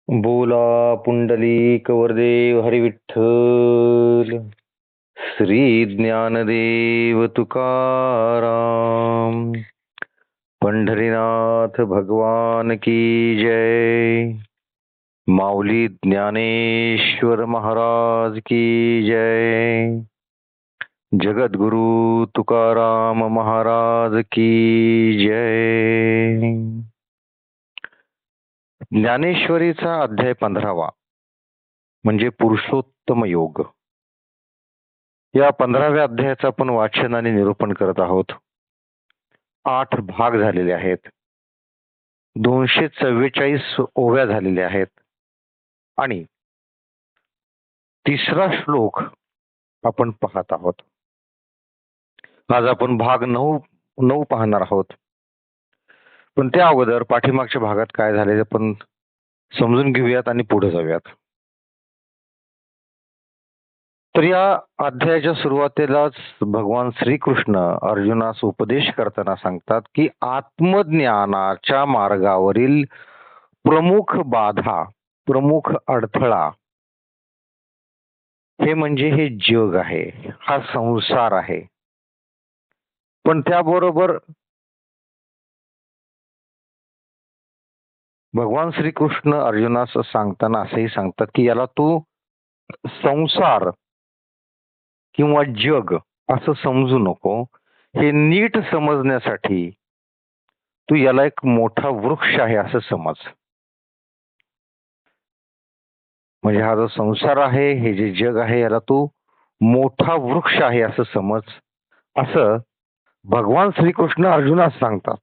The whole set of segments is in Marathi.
बोला पुंडलिक वरदेव हरी विठ्ठल. श्री ज्ञानदेव तुकाराम. पंढरीनाथ भगवान की जय. माऊली ज्ञानेश्वर महाराज की जय. जगद्गुरु तुकाराम महाराज की जय. ज्ञानेश्वरीचा अध्याय 15वा म्हणजे पुरुषोत्तम योग. या 15व्या अध्यायाचं आपण वाचन आणि निरूपण करत आहोत. 8 भाग झालेले आहेत. 244 ओव्या झालेल्या आहेत आणि 3रा श्लोक आपण पाहत आहोत. आज आपण भाग 9 पाहणार आहोत. पण त्या अगोदर पाठीमागच्या भागात काय झाले आपण समजून घेऊयात आणि पुढे जाऊयात. तर या अध्यायाच्या सुरुवातीलाच भगवान श्रीकृष्ण अर्जुनास उपदेश करताना सांगतात की आत्मज्ञानाच्या मार्गावरील प्रमुख बाधा, प्रमुख अडथळा हे म्हणजे हे जग आहे, हा संसार आहे. पण त्याबरोबर भगवान श्रीकृष्ण अर्जुनास सांगताना असंही सांगतात की याला तू संसार किंवा जग असं समजू नको. हे नीट समजण्यासाठी तू याला एक मोठा वृक्ष आहे असं समज. म्हणजे हा जो संसार आहे, हे जे जग आहे, याला तू मोठा वृक्ष आहे असं समज, असं भगवान श्रीकृष्ण अर्जुनास सांगतात.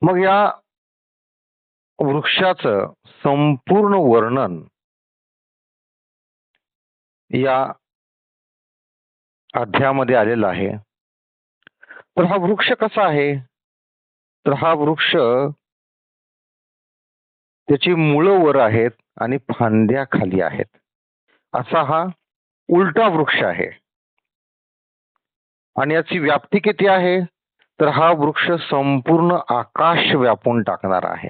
मग या वृक्षाचं संपूर्ण वर्णन या अध्यायामध्ये आलेलं आहे. तर हा वृक्ष कसा आहे? तर हा वृक्ष त्याची मुळं वर आहेत आणि फांद्या खाली आहेत, असा हा उलटा वृक्ष आहे. आणि याची व्याप्ती किती आहे? तर हा वृक्ष संपूर्ण आकाश व्यापून टाकणार आहे.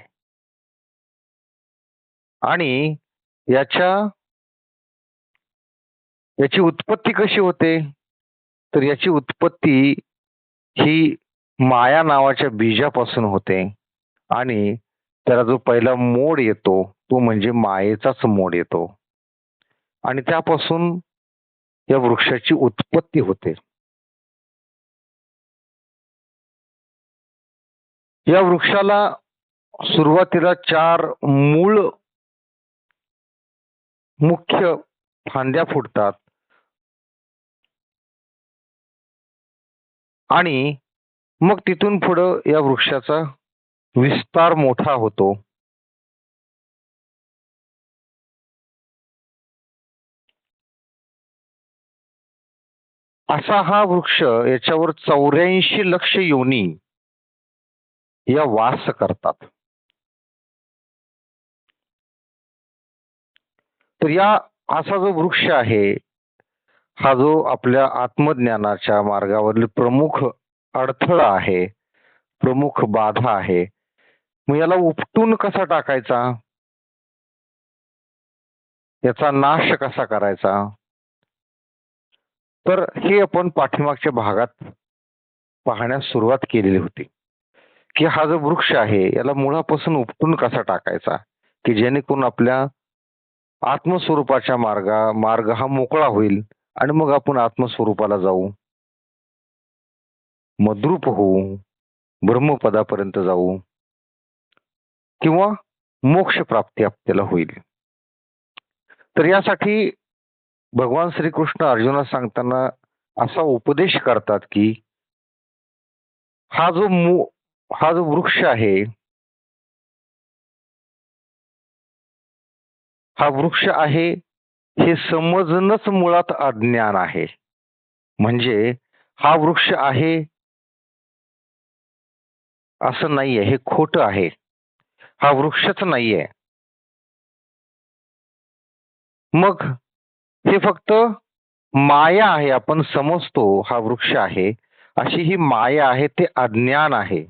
आणि याची उत्पत्ती कशी होते? तर याची उत्पत्ती ही माया नावाच्या बीजापासून होते. आणि त्याला जो पहिला मोड येतो तो म्हणजे मायेचाच मोड येतो आणि त्यापासून या वृक्षाची उत्पत्ती होते. या वृक्षाला सुरुवातीला 4 मूळ मुख्य फांद्या फुटतात आणि मग तिथून पुढं या वृक्षाचा विस्तार मोठा होतो. असा हा वृक्ष, याच्यावर 84 लक्ष योनी या वास करतात. तर या असा जो वृक्ष आहे, हा जो आपल्या आत्मज्ञानाच्या मार्गावरील प्रमुख अडथळा आहे, प्रमुख बाधा आहे. मग याला उपटून कसा टाकायचा? याचा नाश कसा करायचा? तर हे आपण पाठीमागच्या भागात पाहण्यास सुरुवात केलेली होती की हा जो वृक्ष आहे याला मुळापासून उपटून कसा टाकायचा, की जेणेकरून आपल्या आत्मस्वरूपाच्या मार्ग हा मोकळा होईल आणि मग आपण आत्मस्वरूपाला जाऊ, मद्रूप होऊ, ब्रह्मपदापर्यंत जाऊ किंवा मोक्ष प्राप्ती आपल्याला होईल. तर यासाठी भगवान श्रीकृष्ण अर्जुनास सांगताना असा उपदेश करतात की हा जो वृक्ष आहे, हा वृक्ष आहे हे समजणंच मुळात अज्ञान आहे. म्हणजे हा वृक्ष आहे असं नाहीये, हे खोटं आहे, हा वृक्षच नाहीये. मग हे फक्त माया आहे, आपण समजतो हा वृक्ष आहे, अशी ही माया आहे, ते अज्ञान आहे.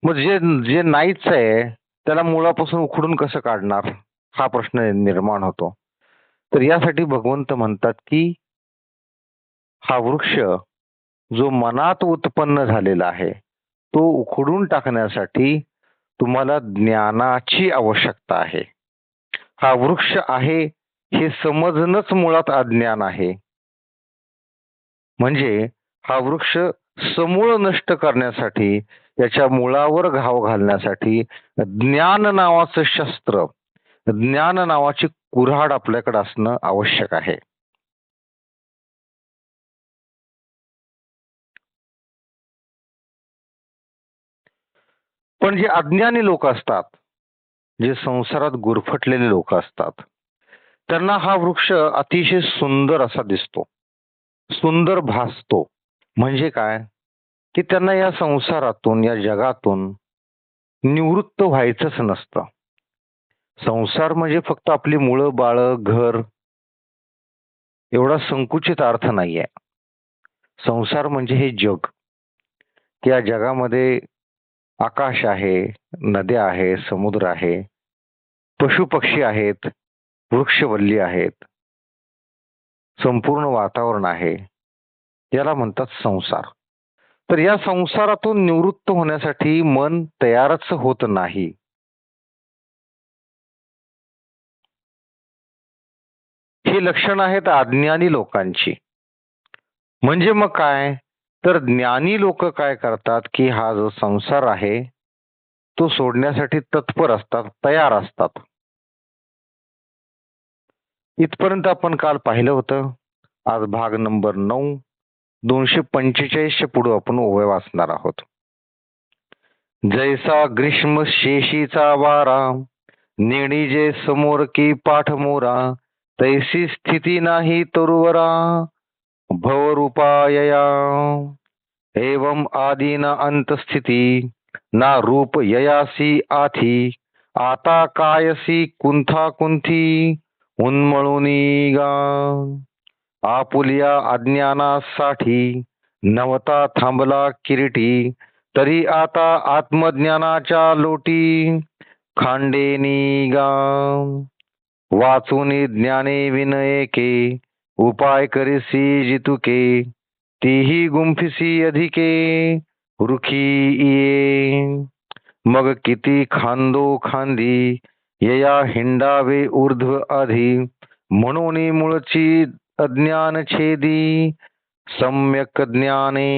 मग जे जे नाहीच आहे त्याला मुळापासून उखडून कसं काढणार, हा प्रश्न निर्माण होतो. तर यासाठी भगवंत म्हणतात की हा वृक्ष जो मनात उत्पन्न झालेला आहे तो उखडून टाकण्यासाठी तुम्हाला ज्ञानाची आवश्यकता आहे. हा वृक्ष आहे हे समजणंच मुळात अज्ञान आहे. म्हणजे हा वृक्ष समूळ नष्ट करण्यासाठी, त्याच्या मुळावर घाव घालण्यासाठी ज्ञान नावाचं शस्त्र, ज्ञान नावाची कुऱ्हाड आपल्याकडे असणं आवश्यक आहे. पण जे अज्ञानी लोक असतात, जे संसारात गुरफटलेले लोक असतात, त्यांना हा वृक्ष अतिशय सुंदर असा दिसतो, सुंदर भासतो. म्हणजे काय, की त्यांना या संसारातून, या जगातून निवृत्त व्हायचंच नसतं. संसार म्हणजे फक्त आपली मुळं बाळ घर एवढा संकुचित अर्थ नाहीये. संसार म्हणजे हे जग. त्या जगामध्ये आकाश आहे, नद्या आहे, समुद्र आहे, पशुपक्षी आहेत, वृक्षवल्ली आहेत, संपूर्ण वातावरण आहे. याला म्हणतात संसार. तर या संसारातून निवृत्त होण्यासाठी मन तयारच होत नाही. ही लक्षणं आहेत अज्ञानी लोकांची. म्हणजे मग काय, तर ज्ञानी लोक काय करतात की हा जो संसार आहे तो सोडण्यासाठी तत्पर असतात, तयार असतात. इथपर्यंत आपण काल पाहिलं होतं. आज भाग नंबर 9 245च्या पुढे आपण ओव्या वाचणार आहोत. जैसा ग्रीष्म शेशीचा वारा, नेणीजे समोर की पाठमोरा, तैसी स्थिती नाही तरुवरा, भवरूपायया. एवं आदि न अंत स्थिती, ना रूप ययासी आथी, आता कायसी कुंथा कुंथी, उन्मळूनी गा. आपुलिया अज्ञानासाठी नवता थांबला किरीटी, तरी आता आत्मज्ञानाच्या लोटी खांडेनी गा. वाचूनी ज्ञाने विनयके, उपाय करीसी जितुके, तीही गुंफिसी अधिके, रुखी ये. मग किती खांदो खांदी, यया हिंडावे ऊर्ध्व आधी, म्हणून मूळची अज्ञान छेदी, सम्यक ज्ञाने.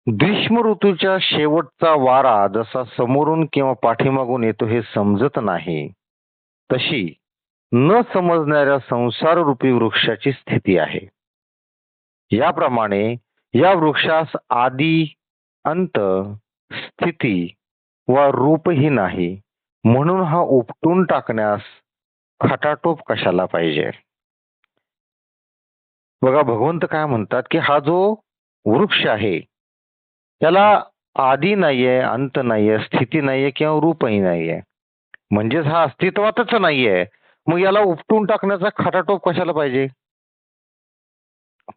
ग्रीष्म ऋतूच्या शेवटचा वारा जसा समोरून किंवा पाठीमागून येतो हे समजत नाही, तशी न समजणाऱ्या संसार रूपी वृक्षाची स्थिती आहे. याप्रमाणे या वृक्षास आदी अंत स्थिती वा रूपही नाही, म्हणून हा उपटून टाकण्यास खटाटोप कशाला पाहिजे. बघा भगवंत काय म्हणतात की हा जो वृक्ष आहे त्याला आदी नाहीये, अंत नाहीये, स्थिती नाहीये किंवा रूपही नाहीये, म्हणजेच हा अस्तित्वातच नाहीये. मग याला उपटून टाकण्याचा खटाटोप कशाला पाहिजे.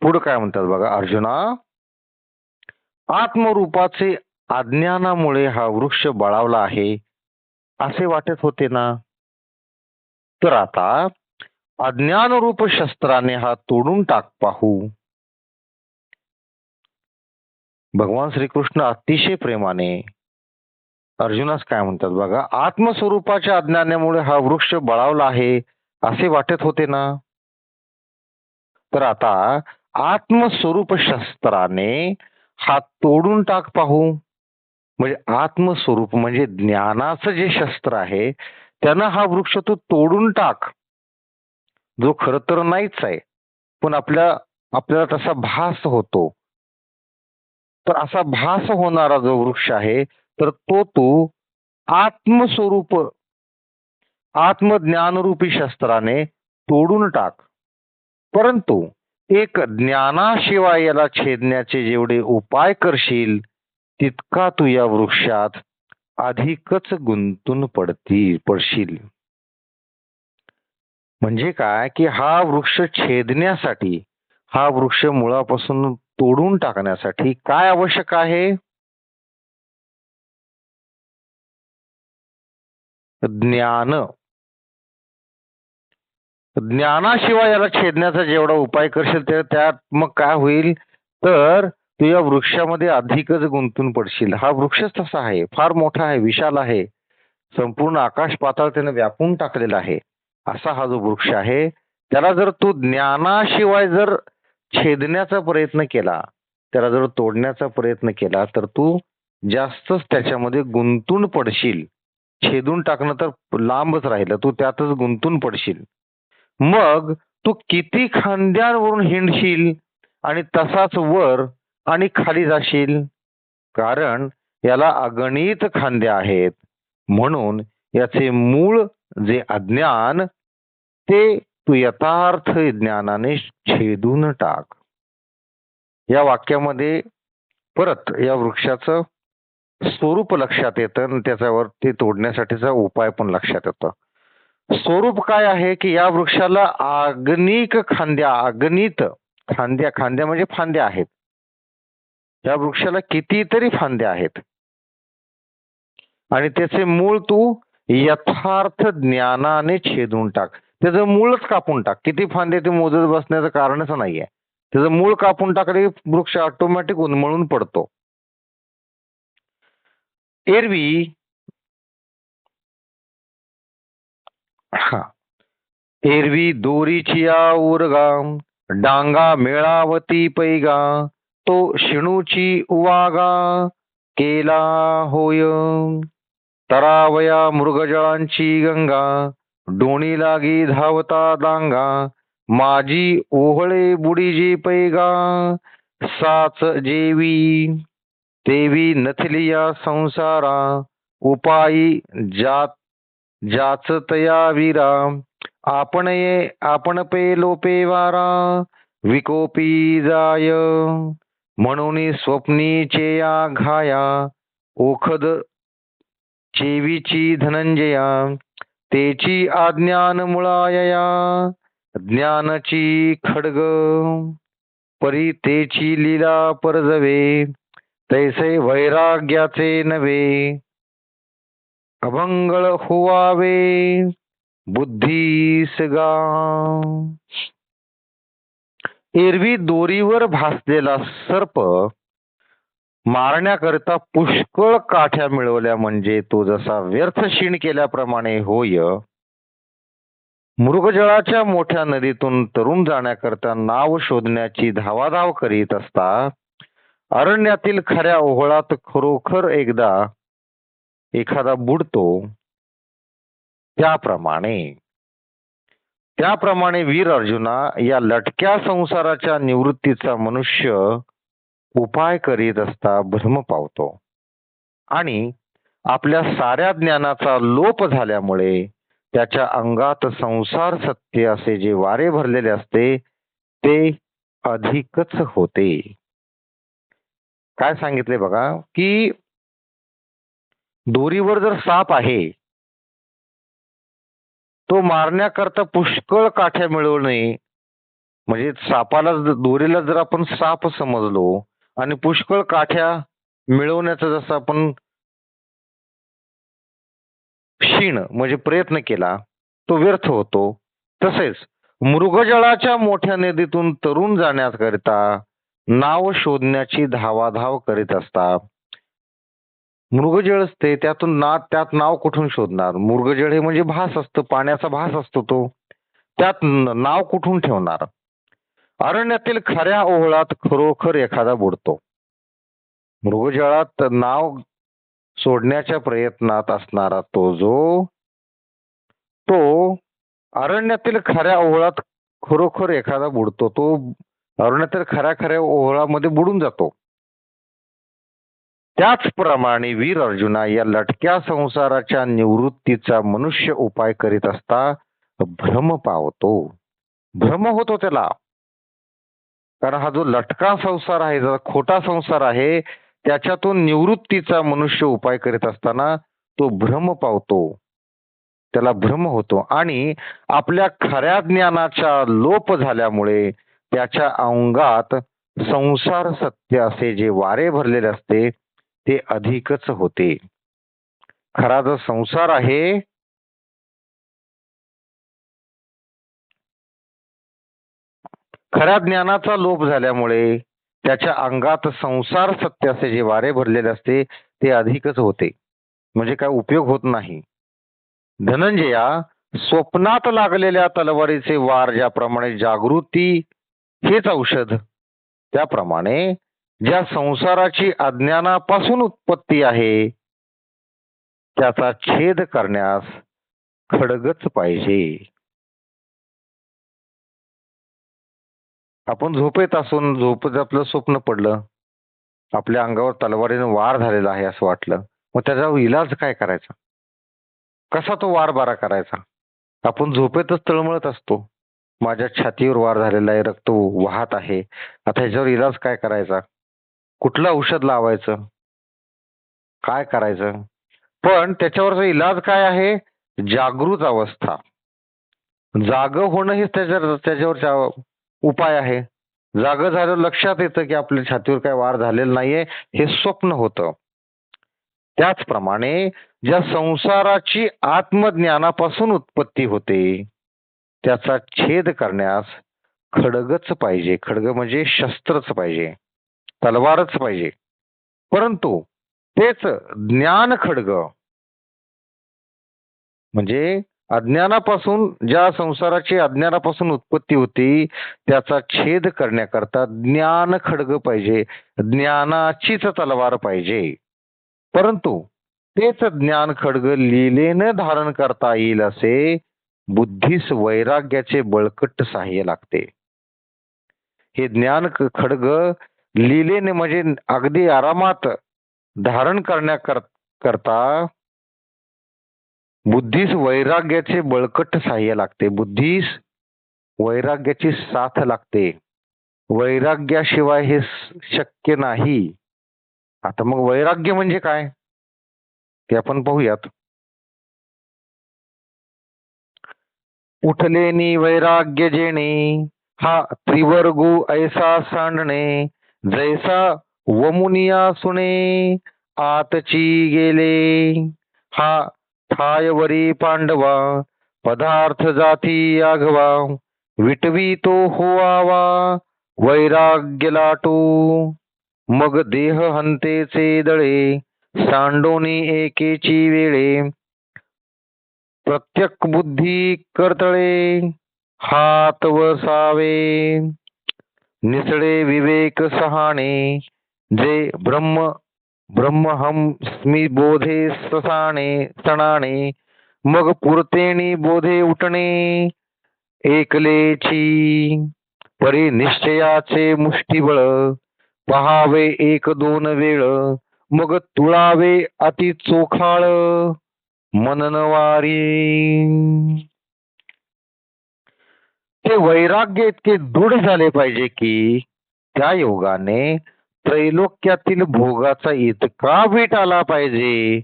पुढे काय म्हणतात बघा, अर्जुना आत्मरूपाचे अज्ञानामुळे हा वृक्ष बळावला आहे असे वाटत होते ना, तर आता अज्ञान रूप शस्त्राने हा तोडून टाक पाहू. भगवान श्रीकृष्ण अतिशय प्रेमाने अर्जुनास काय म्हणतात बघा, आत्मस्वरूपाच्या अज्ञानामुळे हा वृक्ष बळावला आहे असे वाटत होते ना, तर आता आत्मस्वरूप शस्त्राने हा तोडून टाक पाहू. म्हणजे आत्मस्वरूप म्हणजे ज्ञानाचं जे शस्त्र आहे त्यानं हा वृक्ष तो तोडून टाक, जो खर तर नाहीच आहे पण आपल्याला तसा भास होतो. तर असा भास होणारा जो वृक्ष आहे तर तो तू आत्मस्वरूप आत्मज्ञानरूपी शस्त्राने तोडून टाक. परंतु एक ज्ञानाशिवाय याला छेदण्याचे जेवढे उपाय करशील तितका तू या वृक्षात अधिकच गुंतून पडशील. म्हणजे काय की हा वृक्ष छेदण्यासाठी, हा वृक्ष मुळापासून तोडून टाकण्यासाठी काय आवश्यक आहे, ज्ञान. ज्ञानाशिवाय याला छेदण्याचा जेवढा उपाय करशील त्यात मग काय होईल, तर तू या वृक्षामध्ये अधिकच गुंतून पडशील. हा वृक्षच तसा आहे, फार मोठा आहे, विशाल आहे, संपूर्ण आकाश पाताळ त्यानं व्यापून टाकलेला आहे. असा हा जो वृक्ष आहे, त्याला जर तू ज्ञानाशिवाय जर छेदण्याचा प्रयत्न केला, त्याला जर तोडण्याचा प्रयत्न केला, तर तू जास्तच त्याच्यामध्ये गुंतून पडशील. छेदून टाकणं तर लांबच राहिलं, तू त्यातच गुंतून पडशील. मग तू किती खांद्यांवरून हिंडशील आणि तसाच वर आणि खाली जाशील, कारण याला अगणित खांदे आहेत. म्हणून याचे मूळ जे अज्ञान ते तू यथार्थ ज्ञानाने छेदून टाक. या वाक्यामध्ये परत या वृक्षाचं स्वरूप लक्षात येतं आणि त्याच्यावर ते तोडण्यासाठीचा उपाय पण लक्षात येतो. स्वरूप काय आहे की या वृक्षाला अगणित खांद्या म्हणजे फांद्या आहेत. या वृक्षाला कितीतरी फांद्या आहेत आणि त्याचे मूळ तू यथार्थ ज्ञानाने छेदून टाक. त्याचं मूळच कापून टाक. किती फांदे ते मोजत बसण्याचं कारणच नाहीये. त्याचं मूळ कापून टाकले वृक्ष ऑटोमॅटिक उन्मळून पडतो. एरवी दोरीची उरगा डांगा मेळावती पैगा तो शिणूची उवागा केला होय. तरावया मृगजळांची गंगा डोणी लागी धावता डांगा माझी ओहळे बुडीजी पैगा साच जेवी देवी नथलिया संसारा उपायी जाच तया वीरा आपण पे लोपे वारा विकोपी जाय म्हणून स्वप्नीचे या घाया ओखद चेवीची धनंजया तेची आज्ञान मुळायया ज्ञानाची खडग परी तेची लीला परजवे तैसे वैराग्याचे नवे अभंगळ होवावे बुद्धीस गा. एरवी दोरीवर भासलेला सर्प मारण्याकरिता पुष्कळ काठ्या मिळवल्या म्हणजे तो जसा व्यर्थ शीण केल्याप्रमाणे होय. मृगजळाच्या मोठ्या नदीतून तरुण जाण्याकरता नाव शोधण्याची धावाधाव करीत असता अरण्यातील खऱ्या ओहळात खरोखर एखादा बुडतो, त्याप्रमाणे वीर अर्जुना या लटक्या संसाराच्या निवृत्तीचा मनुष्य उपाय करीत असता भ्रम पावतो आणि आपल्या साऱ्या ज्ञानाचा लोप झाल्यामुळे त्याच्या अंगात संसार सत्य असे जे वारे भरलेले असते ते अधिकच होते. काय सांगितले बघा की दोरीवर जर साप आहे तो मारण्याकरता पुष्कळ काठ्या मिळवणे म्हणजे सापाला दोरीला जर आपण साप समजलो आणि पुष्कळ काठ्या मिळवण्याचा जसं आपण शीण म्हणजे प्रयत्न केला तो व्यर्थ होतो. तसेच मृगजळाच्या मोठ्या नदीतून तरुण जाण्याकरिता नाव शोधण्याची धावाधाव करीत असता मृगजळ असते त्यात नाव कुठून शोधणार. मृगजळ हे म्हणजे भास असतं, पाण्याचा भास असतो तो, त्यात नाव कुठून ठेवणार. अरण्यातील खऱ्या ओहळात खरोखर एखादा बुडतो. मृगजळात नाव सोडण्याच्या प्रयत्नात असणारा तो अरण्यातील खऱ्या ओहळात खरोखर एखादा बुडतो. तो अरण्यातील खऱ्या ओहळामध्ये बुडून जातो. त्याचप्रमाणे वीर अर्जुना या लटक्या संसाराच्या निवृत्तीचा मनुष्य उपाय करीत असता भ्रम पावतो. भ्रम होतो त्याला, कारण हा जो लटका संसार आहे, जो खोटा संसार आहे, त्याच्यातून निवृत्तीचा मनुष्य उपाय करीत असताना तो भ्रम पावतो, त्याला भ्रम होतो आणि आपल्या खऱ्या ज्ञानाचा लोप झाल्यामुळे त्याच्या अंगात संसार सत्य असे जे वारे भरलेले असते ते अधिकच होते. खरा जो संसार आहे खऱ्या ज्ञानाचा लोप झाल्यामुळे त्याच्या अंगात संसार सत्याचे जे वारे भरलेले असते ते अधिकच होते, म्हणजे काय उपयोग होत नाही. धनंजया, स्वप्नात लागलेल्या तलवारीचे वार ज्याप्रमाणे जागृती हेच औषध, त्याप्रमाणे ज्या संसाराची अज्ञानापासून उत्पत्ती आहे त्याचा छेद करण्यास खडगच पाहिजे. आपण झोपेत असून झोपेत आपलं स्वप्न पडलं, आपल्या अंगावर तलवारीने वार झालेला आहे असं वाटलं, मग त्याचा इलाज काय करायचा? कसा तो वार बारा करायचा? आपण झोपेतच तळमळत असतो, माझ्या छातीवर वार झालेला आहे, रक्त वाहत आहे, आता ह्याच्यावर इलाज काय करायचा? कुठलं औषध लावायचं? काय करायचं? पण त्याच्यावरचा इलाज काय आहे? जागृत अवस्था, जाग होणं हे त्याच्यावरचा उपाय आहे. जाग झाल्यावर लक्षात येतं की आपल्या छातीवर काय वार झालेलं नाहीये, हे स्वप्न होतं. त्याचप्रमाणे ज्या संसाराची आत्मज्ञानापासून उत्पत्ती होते त्याचा छेद करण्यास खडगच पाहिजे. खडग म्हणजे शस्त्रच पाहिजे, तलवारच पाहिजे. परंतु तेच ज्ञान खडग म्हणजे अज्ञानापासून, ज्या संसाराची अज्ञानापासून उत्पत्ती होती त्याचा छेद करण्याकरता ज्ञान खडग पाहिजे, ज्ञानाचीच तलवार पाहिजे. परंतु तेच ज्ञान खडग लीलेने धारण करता येईल असे बुद्धीस वैराग्याचे बळकट सहाय्य लागते. हे ज्ञान खडग लीलेने म्हणजे अगदी आरामात धारण करण्याकरता बुद्धीस वैराग्याचे बळकट सहाय्य लागते. बुद्धीस वैराग्याची साथ लागते. वैराग्याशिवाय हे शक्य नाही. आता मग वैराग्य म्हणजे काय ते आपण पाहूयात. उठलेनी वैराग्य जेणे, हा त्रिवर्गू ऐसा सांडणे, जैसा वमुनिया सुणे आतची गेले. हा ठायवरी पांडवा, पदार्थ जाती आघवा, विटवी तो होवावा वैराग्य लाटू. मग देह हंतेचे दळे, सांडोनी एकेची वेळे, प्रत्यक बुद्धी कर्तळे हात वसावे. निसळे विवेक सहाणे, जे ब्रह्महम स्मी बोधे सणाणे. मग पुरतेणी बोधे उठणे एकलेची. परी निश्चयाचे मुष्टिबळ, पहावे एक दोन वेळ. मग तुळावे अति चोखाळ मननवारी. ते वैराग्य इतके दृढ झाले पाहिजे की त्या योगाने त्रैलोक्यातील भोगाचा इतका वीट आला पाहिजे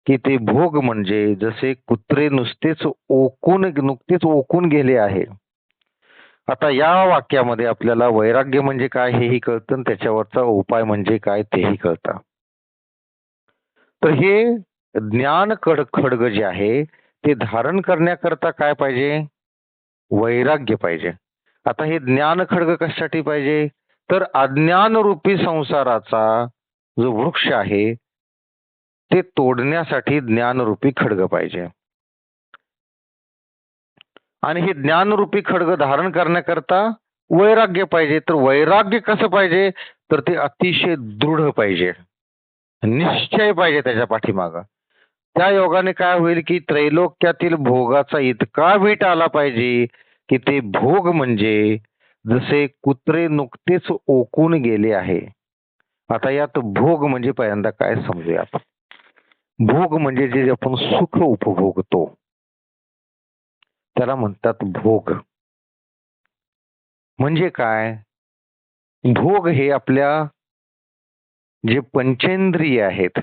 की ते भोग म्हणजे जसे कुत्रे नुकतेच ओकून गेले आहे. आता या वाक्यामध्ये आपल्याला वैराग्य म्हणजे काय हेही कळतं आणि त्याच्यावरचा उपाय म्हणजे काय तेही कळतं. तर हे ज्ञान खडग जे आहे ते धारण करण्याकरता काय पाहिजे? वैराग्य पाहिजे. आता हे ज्ञान खडग कशासाठी पाहिजे? तर अज्ञान रूपी संसाराचा जो वृक्ष आहे ते तोडण्यासाठी ज्ञानरूपी खडग पाहिजे. आणि हे ज्ञानरूपी खडग धारण करण्याकरता वैराग्य पाहिजे. तर वैराग्य कसं पाहिजे? तर ते अतिशय दृढ पाहिजे, निश्चय पाहिजे त्याच्या पाठीमाग. त्या योगाने काय होईल की त्रैलोक्यातील भोगाचा इतका वीट आला पाहिजे की ते भोग म्हणजे जसे कुत्रे नुकतेच ओकून गेले आहे. आता यात भोग म्हणजे पहिल्यांदा काय समजूया आपण. भोग म्हणजे जे आपण सुख उपभोगतो त्याला म्हणतात भोग. म्हणजे काय? भोग हे आपल्या जे पंचेंद्रिय आहेत,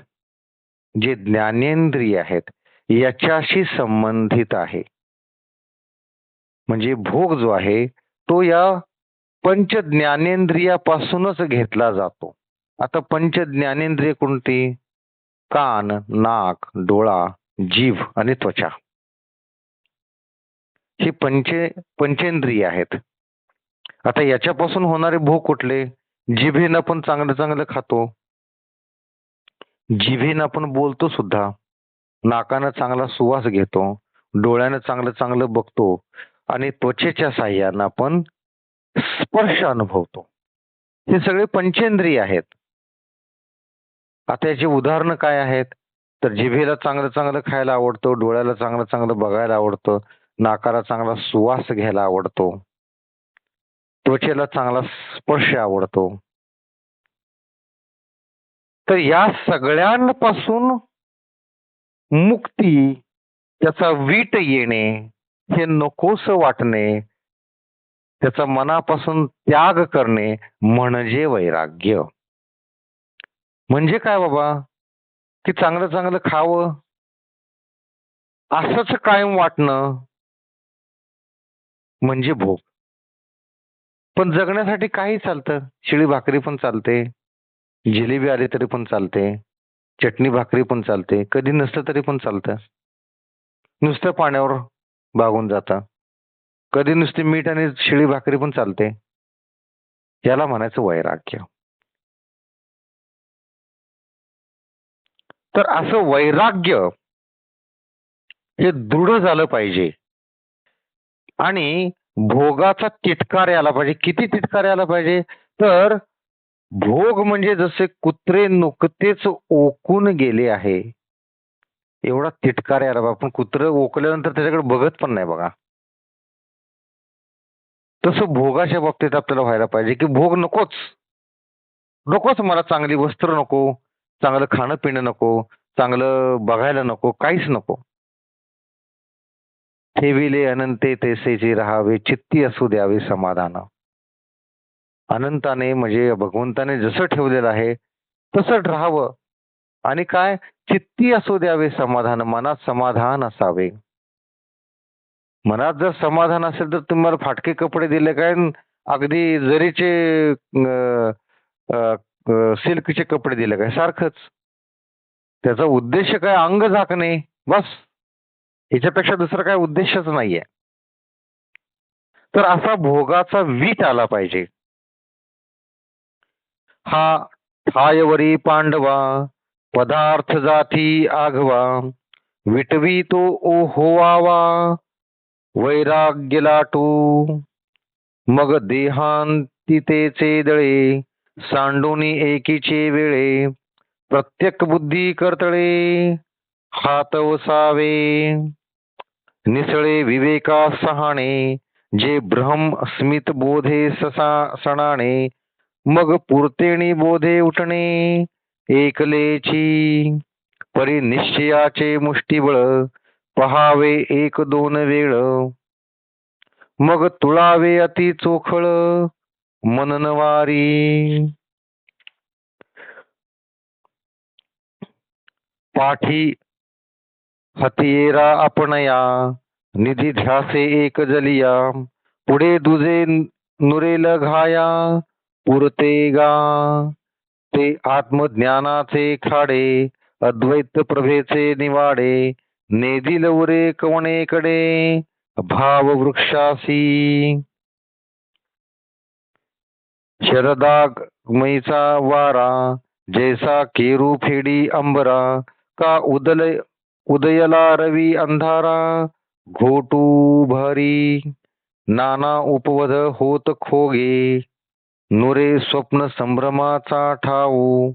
जे ज्ञानेंद्रिय आहेत याच्याशी संबंधित आहे. म्हणजे भोग जो आहे तो या पंच ज्ञानेंद्रियापासूनच घेतला जातो. आता पंच ज्ञानेंद्रिय कोणती? कान, नाक, डोळा, जीभ आणि त्वचा. ही पंचेंद्रिय आहेत. आता याच्यापासून होणारे भोग कुठले? जिभेनं आपण चांगलं चांगलं खातो, जिभेनं आपण बोलतो सुद्धा, नाकानं चांगला सुवास घेतो, डोळ्यानं चांगलं चांगलं बघतो आणि त्वचेच्या साह्यानं आपण स्पर्श अनुभवतो. हे सगळे पंचेंद्रिय आहेत. आता याची उदाहरणं काय आहेत? तर जिभेला चांगलं चांगलं खायला आवडतं, डोळ्याला चांगलं चांगलं बघायला आवडतं, नाकाला चांगला सुवास घ्यायला आवडतो, त्वचेला चांगला स्पर्श आवडतो. तर या सगळ्यांपासून मुक्ती, त्याचा वीट येणे, हे नकोसं वाटणे, त्याचा मनापासून त्याग करणे म्हणजे वैराग्य. म्हणजे काय बाबा? की चांगलं चांगलं खावं असंच कायम वाटणं म्हणजे भोग. पण जगण्यासाठी काही चालतं. शिळी भाकरी पण चालते, जिलेबी आली तरी पण चालते, चटणी भाकरी पण चालते, कधी नसलं तरी पण चालतं. नुसतं पाण्यावर भागून जातं. कधी नुसती मीठ आणि शिळी भाकरी पण चालते. याला म्हणायचं वैराग्य. तर असं वैराग्य हे दृढ झालं पाहिजे आणि भोगाचा तिटकार यायला पाहिजे. किती तिटकार यायला पाहिजे? तर भोग म्हणजे जसे कुत्रे नुकतेच ओकून गेले आहे, एवढा तिटकार यायला पाहिजे. पण कुत्रं ओकल्यानंतर त्याच्याकडे बघत पण नाही बघा. तसं भोगाच्या बाबतीत आपल्याला व्हायला पाहिजे की भोग नकोच. नकोच मला चांगली वस्त्र नको, चांगलं खाणं पिणं नको, चांगलं बघायला नको, काहीच नको. ठेविले अनंते तैसेचे राहावे, चित्ती असू द्यावे समाधान. अनंताने म्हणजे भगवंताने जसं ठेवलेलं आहे तसं राहावं आणि काय चित्ती असू द्यावे समाधान, मनात समाधान असावे. मनात जर समाधान असेल तर तुम्हाला फाटके कपडे दिले काय न अगदी जरीचे सिल्कचे कपडे दिले काय सारखंच. त्याचा उद्देश काय अंग झाकणे बस. याच्यापेक्षा दुसरा काय उद्देशच नाहीये. तर असा भोगाचा वीट आला पाहिजे. हा ठायवरी पांडवा पदार्थ जाती आघवा विटवी तो ओ होवावा वैराग्य लाटू मग देहांतितेचे दळे सांडोनी एकीचे वेळे प्रत्येक बुद्धी कर्तळे हात वसावे निसळे विवेका सहाणे जे भ्रम स्मित बोधे ससा सणाणे मग पुरतेणी बोधे उठणे एकलेची परिनिश्चयाचे मुष्टिबळ पहावे एक दोन वेळ मग तुळावे अति चोखळ मननवारी पाठी हतियेरा आपणया निधी ध्यासे एक जलिया पुढे दुजे नुरेल घाया पुरते गा ते आत्मज्ञानाचे खाडे अद्वैत प्रभेचे निवाडे नेदिल उरे कवणेकडे भाव वृक्षासी शरदाग मैचा वारा जैसा केरू फेडी अंबरा का उदयला रवी अंधारा घोटू भारी नाना उपवध होत खोगे नुरे स्वप्न संभ्रमाचा ठाऊ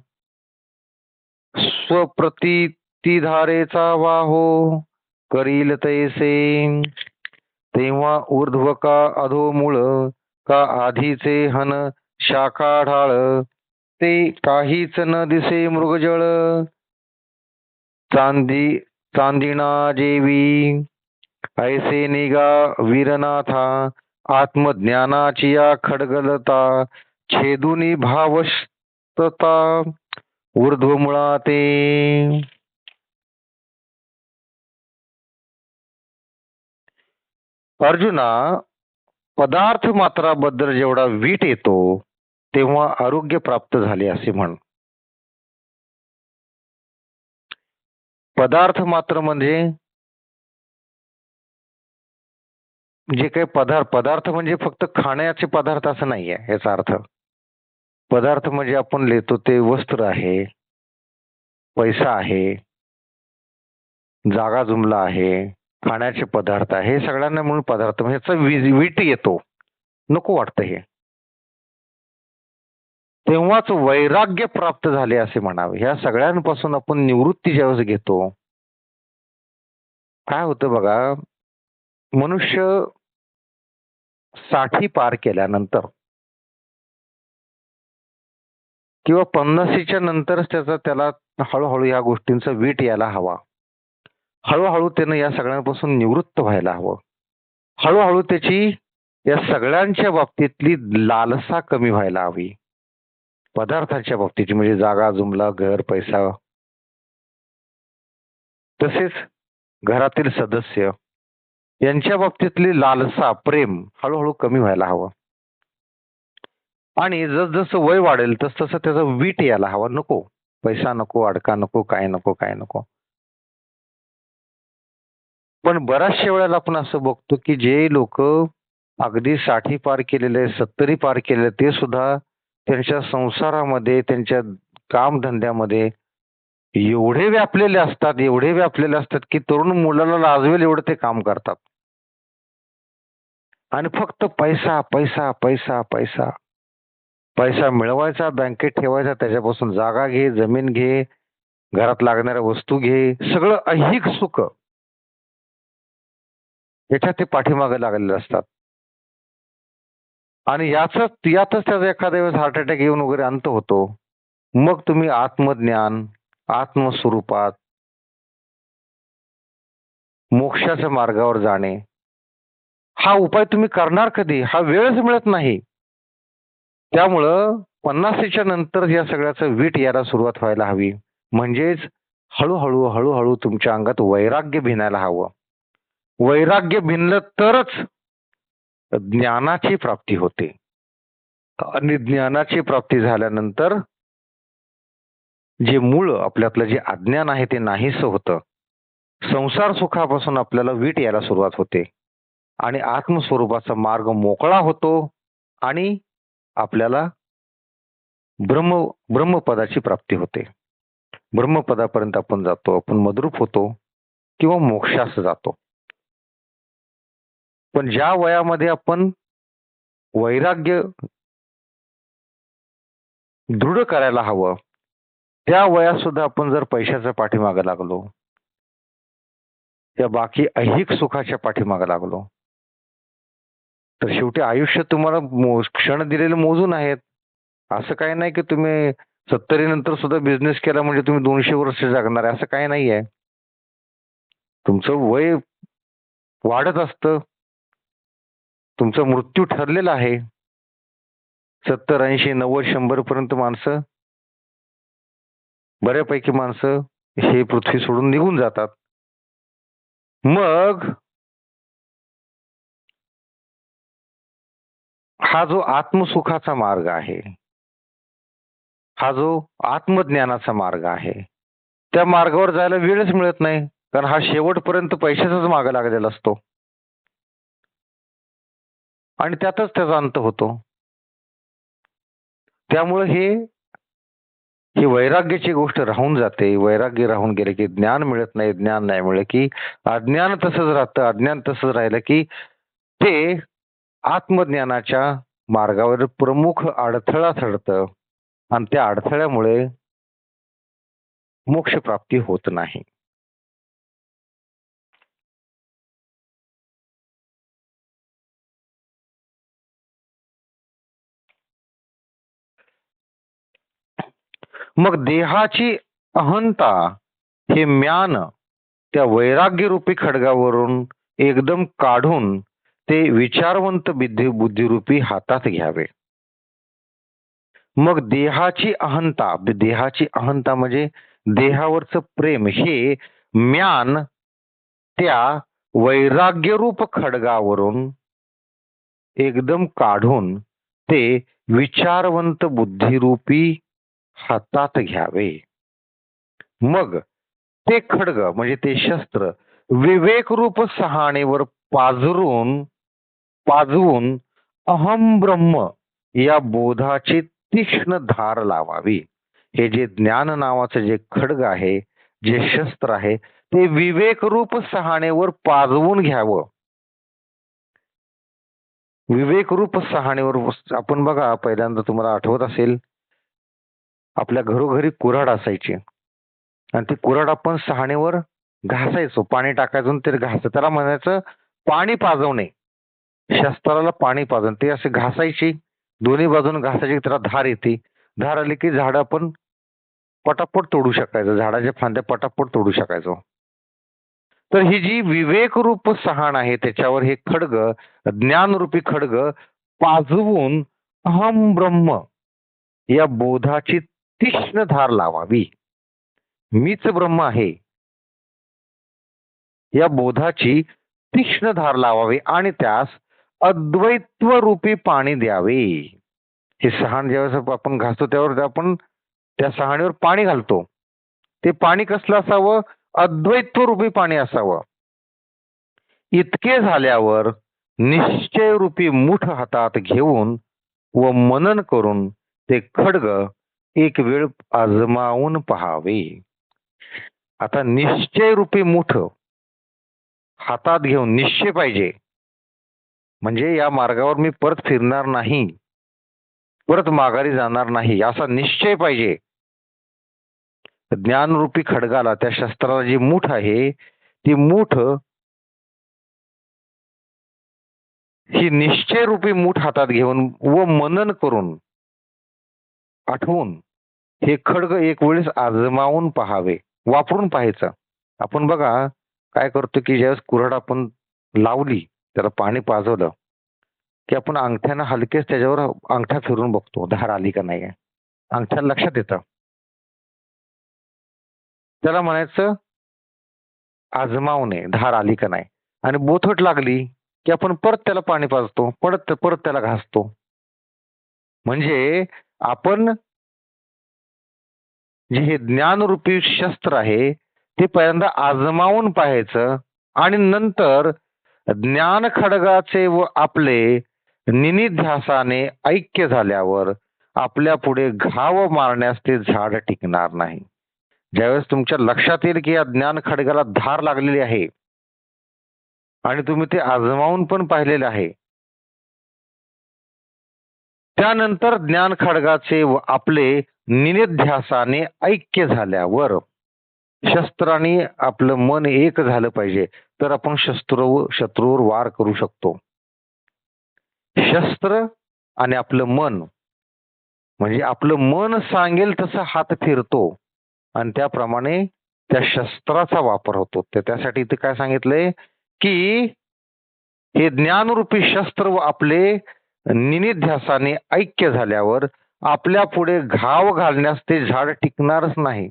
स्वप्रतिधारेचा वाहो करील तैसे तेव्हा ऊर्ध्व का अधोमूळ का आधीचे हन शाखा ढाळ ते काहीच न दिसे मृगजळ चांदिणा जेवी ऐसे निगा वीरनाथा आत्मज्ञानाची या खडगलता छेदुनी भावस्तता ऊर्ध्वमुळा ते अर्जुना पदार्थ मात्राबद्दल जेवढा वीट येतो तेव्हा आरोग्य प्राप्त झाले असे म्हण. पदार्थ मात्र म्हणजे जे काही पदार्थ म्हणजे फक्त खाण्याचे पदार्थ असं नाही आहे याचा अर्थ. पदार्थ म्हणजे आपण लिहितो ते वस्त्र आहे, पैसा आहे, जागा जुमला आहे, खाण्याचे पदार्थ आहे. हे सगळ्यांना मिळून पदार्थ म्हणजे याचा वीट येतो. नको वाटतं हे. तेव्हाच वैराग्य प्राप्त झाले असे म्हणावे. ह्या सगळ्यांपासून आपण निवृत्ती ज्यावेळेस घेतो, काय होतं बघा, मनुष्य 60 पार केल्यानंतर किंवा 50च्या नंतरच त्याला हळूहळू या गोष्टींचा वीट यायला हवा. हळूहळू त्यानं या सगळ्यांपासून निवृत्त व्हायला हवं. हळूहळू त्याची या सगळ्यांच्या बाबतीतली लालसा कमी व्हायला हवी. पदार्थांच्या बाबतीची म्हणजे जागा जुमला, घर, पैसा, तसेच घरातील सदस्य यांच्या बाबतीतली लालसा, प्रेम हळूहळू कमी व्हायला हवं. आणि जसजसं वय वाढेल तसतसं त्याचा वीट यायला हवा. नको पैसा, नको अडका, नको काय नको काय नको. पण बऱ्याचशा वेळेला आपण असं बघतो की जे लोक अगदी 60 पार केलेले, 70 पार केलेले, ते सुद्धा त्यांच्या संसारामध्ये, त्यांच्या कामधंद्यामध्ये एवढे व्यापलेले असतात की तरुण मुलाला लाजवेल एवढं ते काम करतात. आणि फक्त पैसा पैसा पैसा पैसा पैसा मिळवायचा, बँकेत ठेवायचा, त्याच्यापासून जागा घे, जमीन घे, घरात लागणाऱ्या वस्तू घे, सगळं ऐहिक सुख याच्यात ते पाठीमागे लागलेले असतात. आणि यातच त्याचा एखाद्या वेळेस हार्ट अटॅक येऊन वगैरे अंत होतो. मग तुम्ही आत्मज्ञान, आत्मस्वरूपात मोक्षाच्या मार्गावर जाणे हा उपाय तुम्ही करणार कधी? हा वेळच मिळत नाही. त्यामुळं 50च्या नंतर या सगळ्याचं वीट यायला सुरुवात व्हायला हवी. म्हणजेच हळूहळू तुमच्या अंगात वैराग्य भिनायला हवं. वैराग्य भिनलं तरच ज्ञानाची प्राप्ती होते. आणि ज्ञानाची प्राप्ती झाल्यानंतर जे मूळ आपल्यातलं जे अज्ञान आहे ते नाहीसं होतं. संसार सुखापासून आपल्याला वीट यायला सुरुवात होते आणि आत्मस्वरूपाचा मार्ग मोकळा होतो आणि आपल्याला ब्रह्मपदाची प्राप्ती होते. ब्रह्मपदापर्यंत आपण जातो, आपण मद्रूप होतो किंवा मोक्षास जातो. पण ज्या वयामध्ये आपण वैराग्य दृढ करायला हवं, त्या वयात सुद्धा आपण जर पैशाच्या पाठीमागे लागलो, त्या बाकी ऐहिक सुखाच्या पाठीमागे लागलो, तर शेवटी आयुष्य तुम्हाला क्षण दिलेले मोजून आहेत. असं काही नाही की तुम्ही 70 नंतर सुद्धा बिझनेस केला म्हणजे तुम्ही 200 वर्ष जगणार आहे, असं काही नाहीये. तुमचं वय वाढत असतं. तुमचा मृत्यू ठरलेला आहे. 70, 80, 90, 100 पर्यंत माणसं, बऱ्यापैकी माणसं हे पृथ्वी सोडून निघून जातात. मग हा जो आत्मसुखाचा मार्ग आहे, हा जो आत्मज्ञानाचा मार्ग आहे, त्या मार्गावर जायला वेळच मिळत नाही. कारण हा शेवटपर्यंत पैशाचाच मागे लागलेला असतो आणि त्यातच त्याचा अंत होतो. त्यामुळे ही वैराग्याची गोष्ट राहून जाते. वैराग्य राहून गेले की ज्ञान मिळत नाही, ज्ञान नाही मिळलं की अज्ञान तसंच राहतं. अज्ञान तसंच राहिलं की ते आत्मज्ञानाच्या मार्गावर प्रमुख अडथळा ठरतं आणि त्या अडथळ्यामुळे मोक्षप्राप्ती होत नाही. मग देहाची अहंता हे म्यान त्या वैराग्य रूपी खडगावरून एकदम काढून ते विचारवंत बुद्धिरूपी हातात घ्यावे. मग देहाची अहंता म्हणजे देहावरचं प्रेम हे म्यान त्या वैराग्यरूप खडगावरून एकदम काढून ते विचारवंत बुद्धिरूपी हातात घ्यावे. मग ते खड्ग म्हणजे ते शस्त्र विवेकरूप सहाणेवर पाजरून पाजवून अहम ब्रह्म या बोधाची तीक्ष्ण धार लावावी. हे जे ज्ञान नावाचं जे खड्ग आहे, जे शस्त्र आहे, ते विवेकरूप सहाणेवर पाजवून घ्यावं. विवेकरूप सहाणेवर आपण बघा, पहिल्यांदा तुम्हाला आठवत असेल, आपल्या घरोघरी कुऱ्हाड असायची आणि ती कुऱ्हाड आपण सहाणेवर घासायचो, पाणी टाकायचो ते घासायचं. त्याला म्हणायचं पाणी पाजवणे. शस्त्राला पाणी पाजवणे. ते असे घासायची, दोन्ही बाजून घासायची, त्याला धार येते. धार आली की झाड आपण पटापट तोडू शकायचं, झाडाच्या फांद्या पटापट तोडू शकायचो. तर ही जी विवेकरूप सहाण आहे, त्याच्यावर हे खड्ग, ज्ञानरूपी खड्ग पाजवून अहम ब्रह्म या बोधाची तीक्ष्ण धार लावावी. मीच ब्रह्म आहे या बोधाची तीक्ष्ण धार लावावी आणि त्यास अद्वैत्व रूपी पाणी द्यावे. हे सहाण ज्यावेळेस आपण घासतो त्यावर आपण त्या सहाणीवर पाणी घालतो. ते पाणी कसलं असावं? अद्वैत्व रूपी पाणी असावं. इतके झाल्यावर निश्चय रूपी मुठ हातात घेऊन व मनन करून ते खड्ग एक वेळ आजमावून पहावे. आता निश्चय रूपी मुठ हातात घेऊन, निश्चय पाहिजे, म्हणजे या मार्गावर मी परत फिरणार नाही, परत माघारी जाणार नाही, असा निश्चय पाहिजे. ज्ञानरूपी खड्गाला, त्या शस्त्राला जी मूठ आहे, ती मूठ ही निश्चय रूपी मूठ हातात घेऊन व मनन करून आठवून हे खड्ग एक वेळेस आजमावून पहावे, वापरून पाहायचं. आपण बघा काय करतो की ज्यावेळेस कुऱ्हाड आपण लावली, त्याला पाणी पाजवलं की आपण अंगठ्यानं हलकेच त्याच्यावर अंगठा फिरून बघतो, धार आली का नाही. अंगठ्याला लक्षात येतं. त्याला म्हणायचं आजमावणे, धार आली का नाही. आणि बोथट लागली की आपण परत त्याला पाणी पाजतो, परत त्याला घासतो. म्हणजे आपण जे हे ज्ञानरूपी शस्त्र आहे ते पहिल्यांदा आजमावून पाहायचं आणि नंतर ज्ञान खड्गाचे व आपले निनिध्यासाने ऐक्य झाल्यावर आपल्या पुढे घाव मारण्यास ते झाड टिकणार नाही. ज्यावेळेस तुमच्या लक्षात येईल की या ज्ञान खड्गाला धार लागलेली आहे आणि तुम्ही ते आजमावून पण पाहिलेले आहे, त्यानंतर ज्ञान खड्गाचे व आपले निनिध्यासाने ऐक्य झाल्यावर शस्त्राने आपलं मन एक झालं पाहिजे, तर आपण शत्रूवर वार करू शकतो. शस्त्र आणि आपलं मन, म्हणजे आपलं मन सांगेल तसं हात फिरतो आणि त्याप्रमाणे त्या शस्त्राचा वापर होतो. त्यासाठी इथे काय सांगितलंय की हे ज्ञानरूपी शस्त्र व आपले निनिध्यासाने ऐक्य झाल्यावर आपल्या पुढे घाव घालण्यास ते झाड टिकणारच नाही.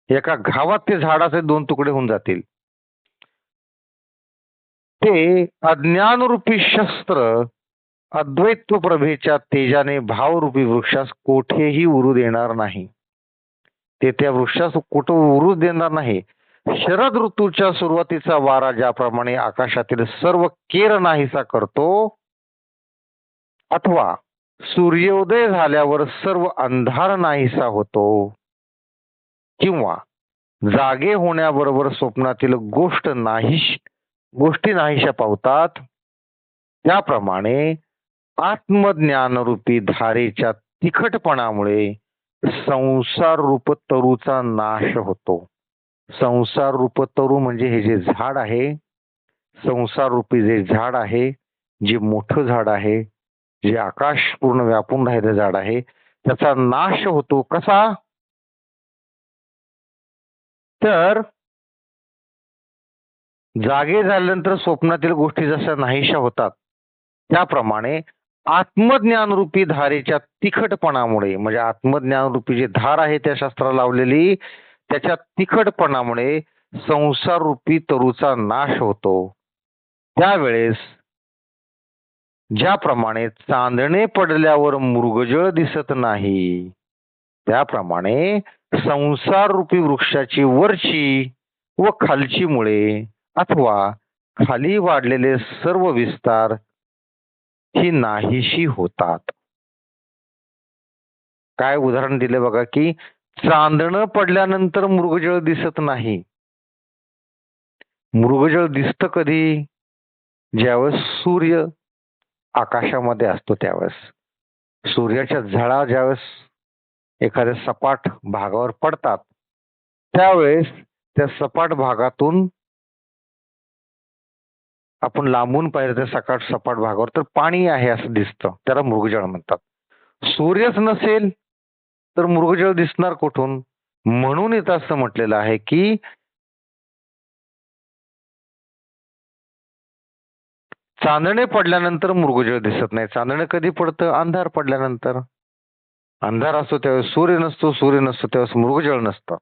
एका घावात ते झाडाचे 2 तुकडे होऊन जातील. ते अज्ञानरूपी शस्त्र अद्वैत्व प्रभेच्या तेजाने भावरूपी वृक्षास कोठेही उरू देणार नाही. ते त्या वृक्षास कुठं उरू देणार नाही. शरद ऋतूच्या सुरुवातीचा वारा ज्याप्रमाणे आकाशातील सर्व केर नाहीसा करतो, अथवा सूर्योदय झाल्यावर सर्व अंधार नाहीसा होतो, किंवा जागे होण्याबरोबर स्वप्नातील गोष्टी नाहीशा पावतात, त्याप्रमाणे आत्मज्ञानरूपी धारेच्या तिखटपणामुळे संसार रूप तरूचा नाश होतो. संसार रूप तरू म्हणजे हे जे झाड आहे, संसार रूपी जे झाड आहे, जे मोठं झाड आहे, जे आकाश पूर्ण व्यापून राहिलं झाड आहे, त्याचा नाश होतो. कसा? तर जागे झाल्यानंतर स्वप्नातील गोष्टी जशा नाहीशा होतात, त्याप्रमाणे आत्मज्ञान रूपी धारेच्या तिखटपणामुळे, म्हणजे आत्मज्ञान रूपी जे धार आहे त्या शस्त्राला लावलेली, त्याच्या तिखटपणामुळे संसार रूपी तरूचा नाश होतो. त्यावेळेस ज्याप्रमाणे चांदणे पडल्यावर मृगजळ दिसत नाही, त्याप्रमाणे संसार रूपी वृक्षाची वरची व खालची मुळे अथवा खाली वाढलेले सर्व विस्तार ही नाहीशी होतात. काय उदाहरण दिले बघा, की चांदणं पडल्यानंतर मृगजळ दिसत नाही. मृगजळ दिसतं कधी? ज्यावेळेस सूर्य आकाशामध्ये असतो त्यावेळेस. सूर्याच्या झळा ज्यावेळेस एखाद्या सपाट भागावर पडतात, त्यावेळेस त्या सपाट भागातून आपण लांबून पाहिलं त्या सपाट भागावर तर पाणी आहे असं दिसतं. त्याला मृगजळ म्हणतात. सूर्यच नसेल तर मृगजळ दिसणार कुठून? म्हणून इथं असं म्हटलेलं आहे, की चांदणे पडल्यानंतर मृगजळ दिसत नाही. चांदणे कधी पडतं? अंधार पडल्यानंतर. अंधार असतो त्यावेळेस सूर्य नसतो, सूर्य नसतो त्यावेळेस मृगजळ नसतं.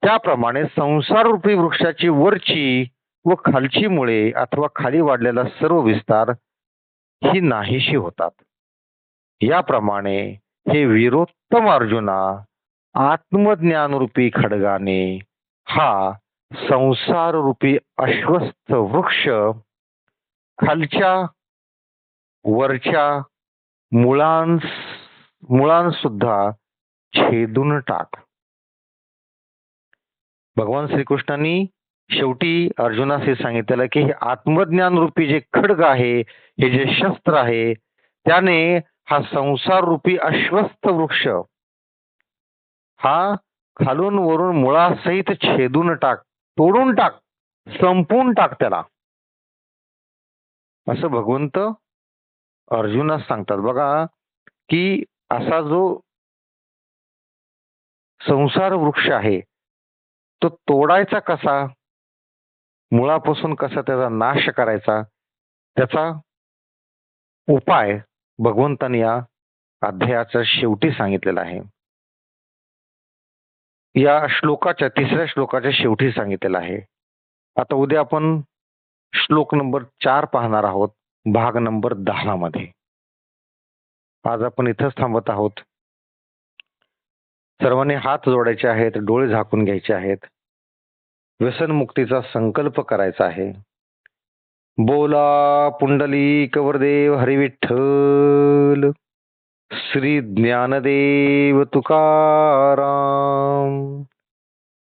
त्याप्रमाणे संसाररूपी वृक्षाची वरची व खालची मुळे अथवा खाली वाढलेला सर्व विस्तार ही नाहीशी होतात. याप्रमाणे हे वीरोत्तम अर्जुना, आत्मज्ञानरूपी खड्गाने हा संसाररूपी अश्वस्थ वृक्ष खालच्या वरच्या मुळांसुद्धा छेदून टाक. भगवान श्रीकृष्णांनी शेवटी अर्जुनास हे सांगितलेलं की हे आत्मज्ञान रूपी जे खड्ग आहे, हे जे शस्त्र आहे, त्याने हा संसार रूपी अश्वस्थ वृक्ष हा खालून वरून मुळासहित छेदून टाक, तोडून टाक, संपवून टाक त्याला, असं भगवंत अर्जुनास सांगतात. बघा की असा जो संसार वृक्ष आहे तो तोडायचा कसा, मुळापासून कसा त्याचा नाश करायचा, त्याचा उपाय भगवंतांनी या अध्यायाच्या शेवटी सांगितलेला आहे. या श्लोकाच्या 3ऱ्या श्लोकाच्या शेवटी सांगितलेलं आहे. आता उद्या आपण श्लोक नंबर 4 पाहणार आहोत, भाग नंबर 10 मध्ये. आज आपण इथंच थांबत आहोत. सर्वांनी हात जोडायचे आहेत, डोळे झाकून घ्यायचे आहेत. व्यसनमुक्तीचा संकल्प करायचा आहे. बोला पुंडलिक वरदेव हरी विठ्ठल, श्री ज्ञानदेव तुकाराम,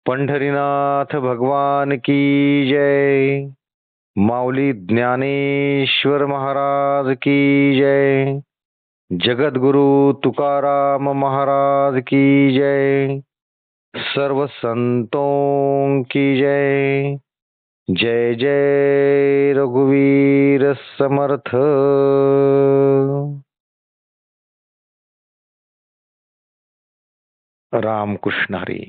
पंढरीनाथ भगवान की जय, माऊली ज्ञानेश्वर महाराज की जय, जगद्गुरु तुकाराम महाराज की जय, सर्व संतों की जय. जय जय रघुवीर समर्थ. रामकृष्ण हरी.